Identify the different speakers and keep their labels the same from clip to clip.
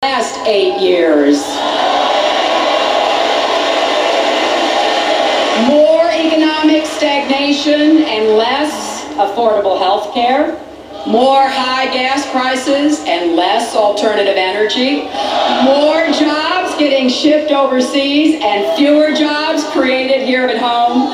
Speaker 1: last 8 years. More economic stagnation and less affordable health care. More high gas prices and less alternative energy. More jobs getting shipped overseas and fewer jobs created here at home.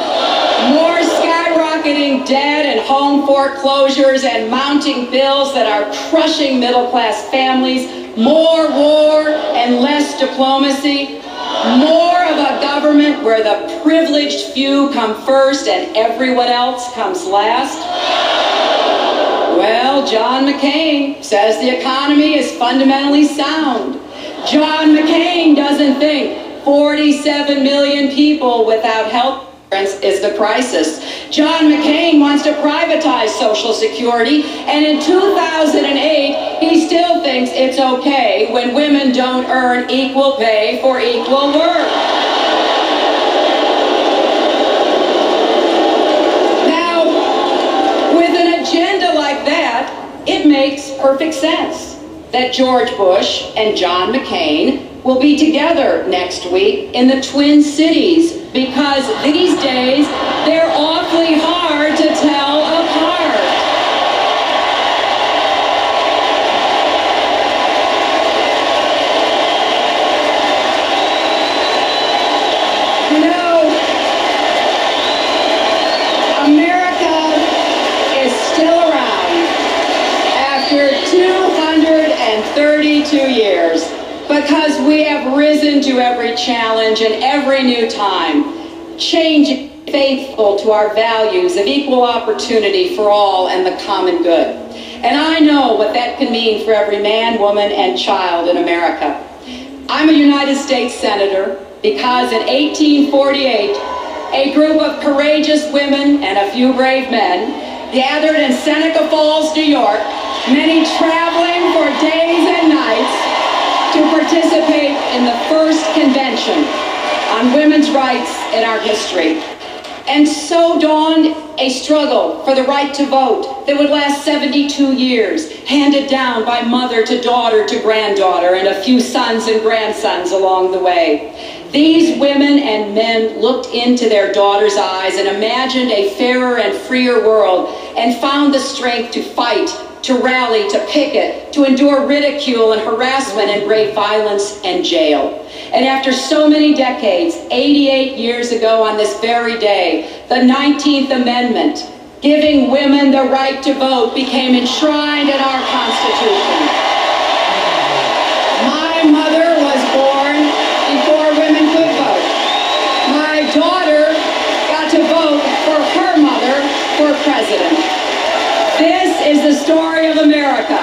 Speaker 1: More skyrocketing debt and home foreclosures and mounting bills that are crushing middle-class families. More war and less diplomacy. More of a government where the privileged few come first and everyone else comes last. Well, John McCain says the economy is fundamentally sound. John McCain doesn't think 47 million people without health insurance is the crisis. John McCain wants to privatize Social Security, and in 2008, he still thinks it's okay when women don't earn equal pay for equal work. It makes perfect sense that George Bush and John McCain will be together next week in the Twin Cities, because these days they're awfully hard to tell apart. You know, America is still around after 232 years, because we have risen to every challenge and every new time, changing, faithful to our values of equal opportunity for all and the common good. And I know what that can mean for every man, woman, and child in America. I'm a United States Senator because in 1848, a group of courageous women and a few brave men gathered in Seneca Falls, New York, many traveling for days and nights to participate in the first convention on women's rights in our history. And so dawned a struggle for the right to vote that would last 72 years, handed down by mother to daughter to granddaughter and a few sons and grandsons along the way. These women and men looked into their daughters' eyes and imagined a fairer and freer world, and found the strength to fight, to rally, to picket, to endure ridicule and harassment and brave violence and jail. And after so many decades, 88 years ago on this very day, the 19th Amendment, giving women the right to vote, became enshrined in our Constitution. My mother was born before women could vote. My daughter got to vote for her mother for president. This is the story of America,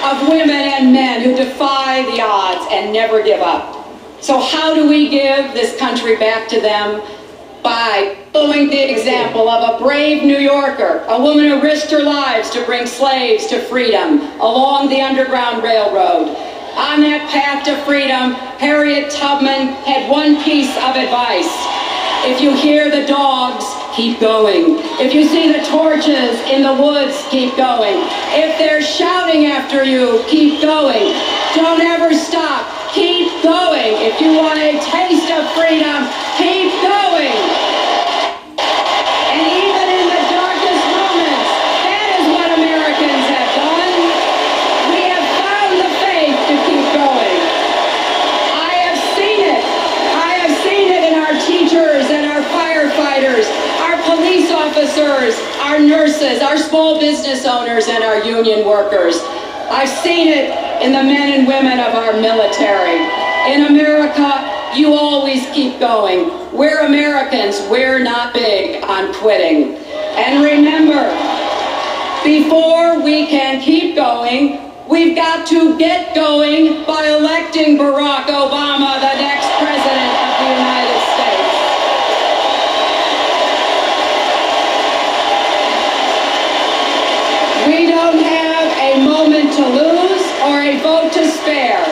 Speaker 1: of women and men who defy the odds and never give up. So how do we give this country back to them? By following the example of a brave New Yorker, a woman who risked her lives to bring slaves to freedom along the Underground Railroad. On that path to freedom, Harriet Tubman had one piece of advice. If you hear the dogs, keep going. If you see the torches in the woods, keep going. If they're shouting after you, keep going. Don't ever stop. Keep going. If you want a taste of freedom, keep going. And even in the darkest moments, that is what Americans have done. We have found the faith to keep going. I have seen it. I have seen it in our teachers and our firefighters, our police officers, our nurses, our small business owners, and our union workers. I've seen it in the men and women of our military. In America, you always keep going. We're Americans. We're not big on quitting. And remember, before we can keep going, we've got to get going by electing Barack Obama the next president of the United States. We don't have a moment to lose or a vote to spare.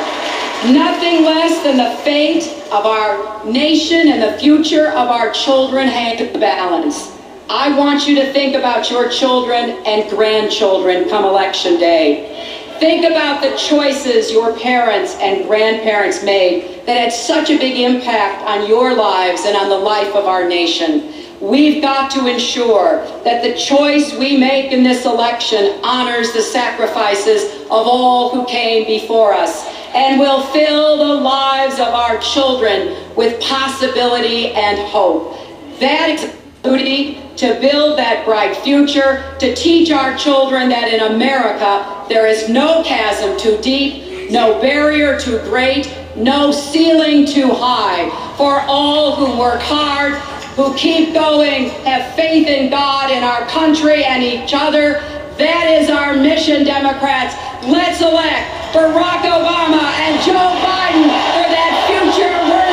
Speaker 1: Nothing less than the fate of our nation and the future of our children hang in the balance. I want you to think about your children and grandchildren come election day. Think about the choices your parents and grandparents made that had such a big impact on your lives and on the life of our nation. We've got to ensure that the choice we make in this election honors the sacrifices of all who came before us and will fill the lives of our children with possibility and hope. That is duty to build that bright future, to teach our children that in America there is no chasm too deep, no barrier too great, no ceiling too high. For all who work hard, who keep going, have faith in God, in our country and each other. That is our mission, Democrats. Let's elect Barack Obama and Joe Biden for that future world.